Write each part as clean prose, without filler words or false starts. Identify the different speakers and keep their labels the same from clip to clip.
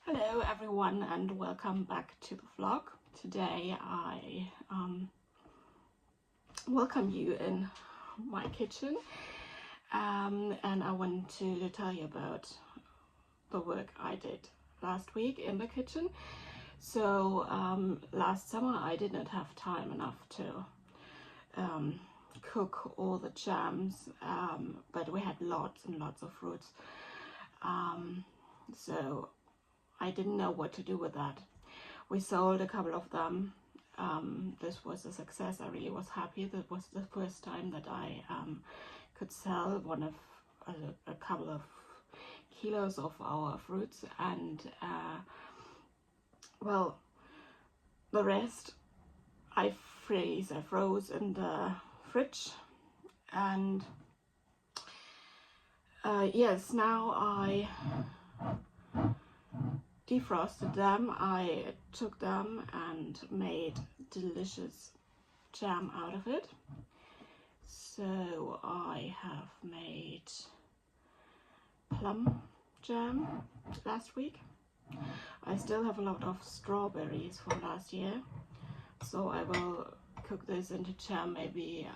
Speaker 1: Hello everyone and welcome back to the vlog. Today I welcome you in my kitchen and I want to tell you about the work I did last week in the kitchen. So last summer I did not have time enough to cook all the jams, but we had lots and lots of fruits, so I didn't know what to do with that. We sold a couple of them. This was a success. I really was happy. That was the first time that I could sell a couple of kilos of our fruits, and well, the rest I froze in the fridge, and yes, now I defrosted them. I took them and made delicious jam out of it. So I have made plum jam last week. I still have a lot of strawberries from last year, so I will cook this into jam maybe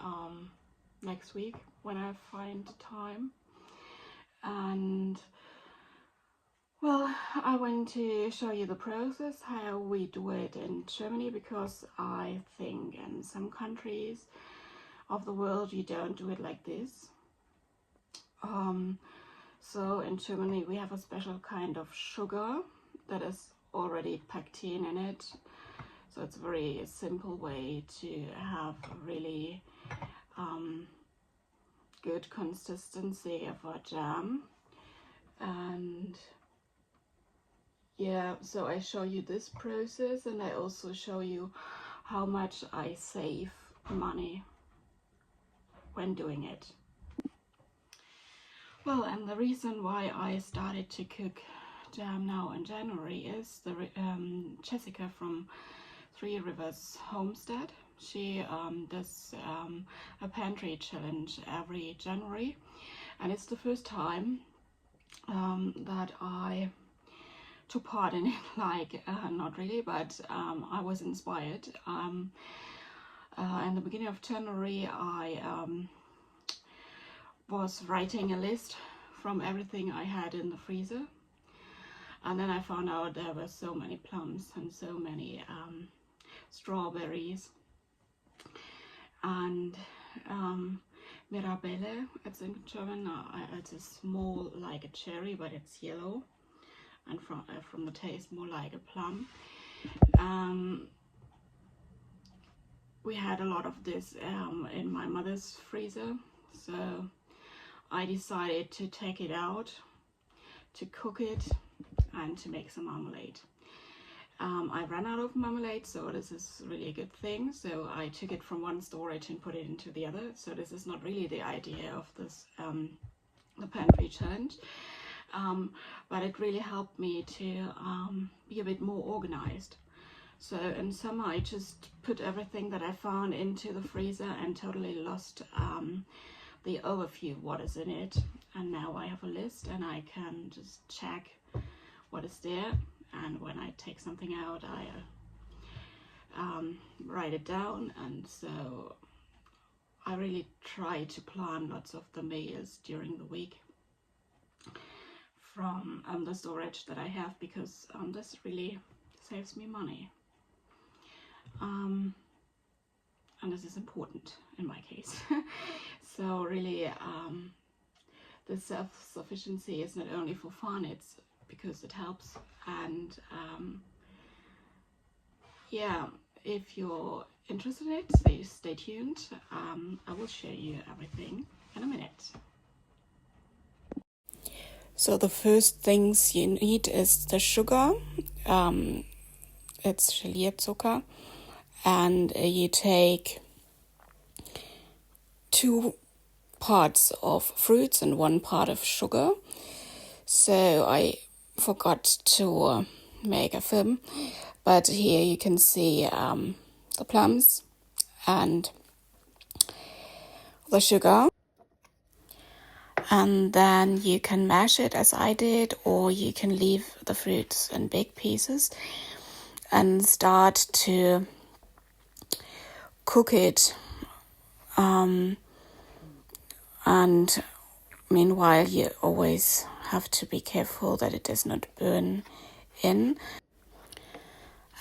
Speaker 1: next week when I find time. And well, I want to show you the process, how we do it in Germany, because I think in some countries of the world you don't do it like this. So in Germany we have a special kind of sugar that is already pectin in it. So it's a very simple way to have a really good consistency of our jam. And yeah, so I show you this process, and I also show you how much I save money when doing it. Well, and the reason why I started to cook jam now in January is the Jessica from Three Rivers Homestead. She does a pantry challenge every January, and it's the first time that I took part in it. Like not really, but I was inspired. In the beginning of January I was writing a list from everything I had in the freezer, and then I found out there were so many plums and so many strawberries and Mirabelle, it's in German. It's a small, like a cherry, but it's yellow, and from the taste more like a plum. We had a lot of this in my mother's freezer, so I decided to take it out, to cook it, and to make some marmalade. I ran out of marmalade, so this is really a good thing. So I took it from one storage and put it into the other. So this is not really the idea of this the pantry challenge, but it really helped me to be a bit more organized. So in summer I just put everything that I found into the freezer and totally lost the overview of what is in it. And now I have a list and I can just check what is there, and when I take something out I write it down. And so I really try to plan lots of the meals during the week from the storage that I have, because this really saves me money. And this is important in my case. So really the self-sufficiency is not only for fun, it's because it helps. And yeah, if you're interested in it, stay tuned. I will show you everything in a minute. So the first things you need is the sugar. It's Gelierzucker, and you take 2 parts of fruits and 1 part of sugar. So I forgot to make a film, but here you can see the plums and the sugar. And then you can mash it as I did, or you can leave the fruits in big pieces and start to cook it. And meanwhile, you always have to be careful that it does not burn in.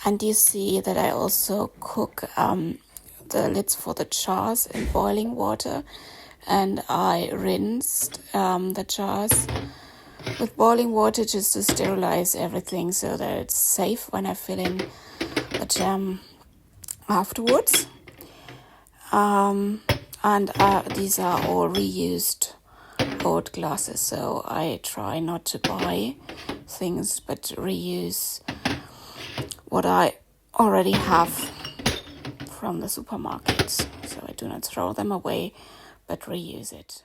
Speaker 1: And you see that I also cook the lids for the jars in boiling water, and I rinsed the jars with boiling water just to sterilize everything so that it's safe when I fill in the jam afterwards. And these are all reused old glasses, so I try not to buy things but reuse what I already have from the supermarket. So I do not throw them away but reuse it.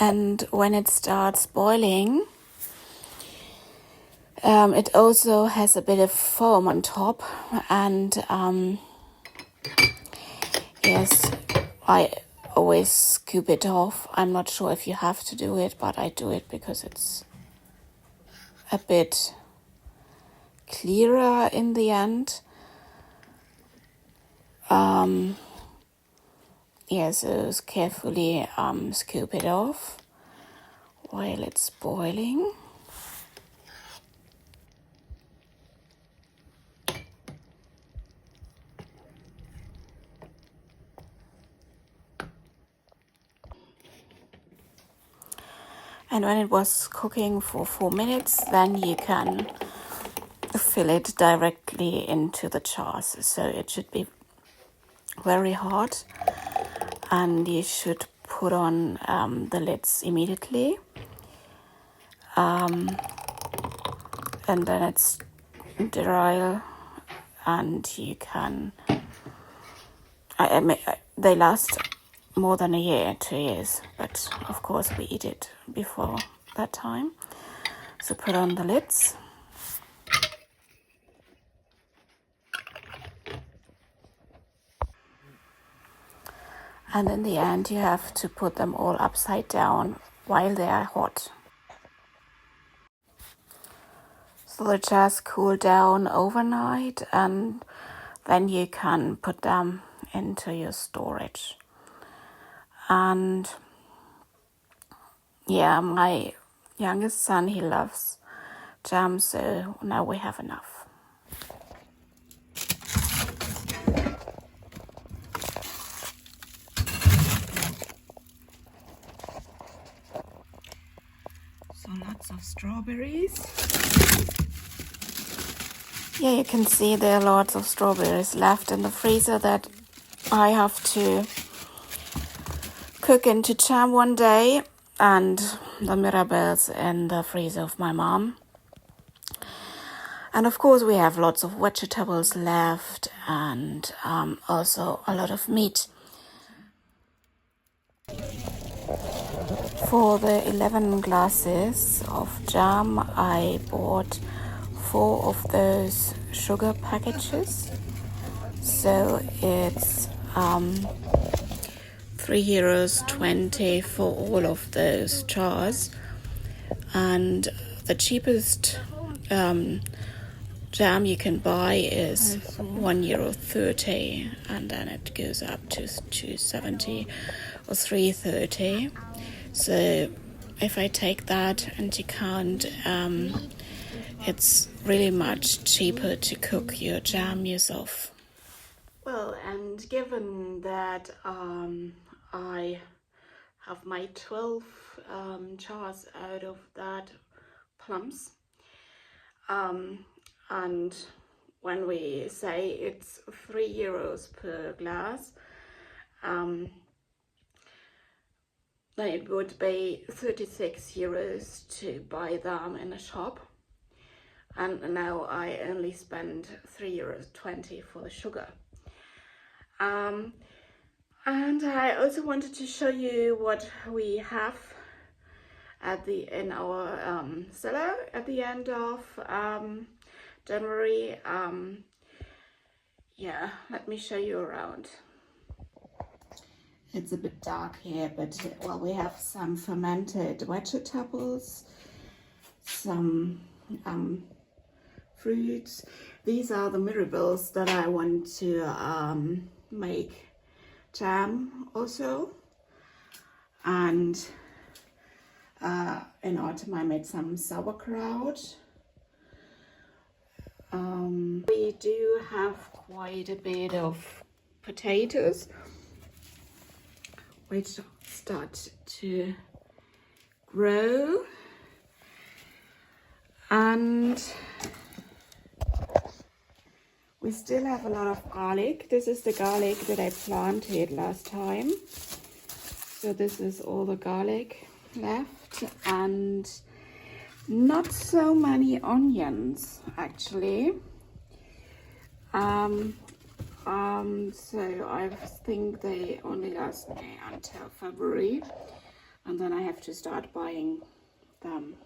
Speaker 1: And when it starts boiling, it also has a bit of foam on top. And yes, I always scoop it off. I'm not sure if you have to do it, but I do it because it's a bit clearer in the end. So carefully scoop it off while it's boiling. And when it was cooking for 4 minutes, then you can fill it directly into the jars. So it should be very hot, and you should put on the lids immediately. And then it's sterile, and you can... they last more than a year, 2 years, but of course we eat it before that time. So put on the lids. And in the end, you have to put them all upside down while they are hot. So they just cool down overnight, and then you can put them into your storage. And yeah, my youngest son, he loves jam, so now we have enough. So lots of strawberries. Yeah, you can see there are lots of strawberries left in the freezer that I have to cook into jam one day, and the mirabelles in the freezer of my mom. And of course we have lots of vegetables left, and also a lot of meat. For the 11 glasses of jam, I bought 4 of those sugar packages. So it's €3.20 for all of those jars. And the cheapest jam you can buy is €1.30, and then it goes up to €2.70 or €3.30. So if I take that into account, it's really much cheaper to cook your jam yourself. Well, and given that I have my 12 jars out of that plums, and when we say it's €3 per glass, then it would be €36 to buy them in a shop. And now I only spend €3.20 for the sugar. And I also wanted to show you what we have in our cellar at the end of January. Yeah, let me show you around. It's a bit dark here, but well, we have some fermented vegetables, some fruits. These are the mirabelles that I want to make jam also. And in autumn I made some sauerkraut. We do have quite a bit of potatoes which start to grow, and we still have a lot of garlic. This is the garlic that I planted last time. So this is all the garlic left, and not so many onions actually. So I think they only last me until February, and then I have to start buying them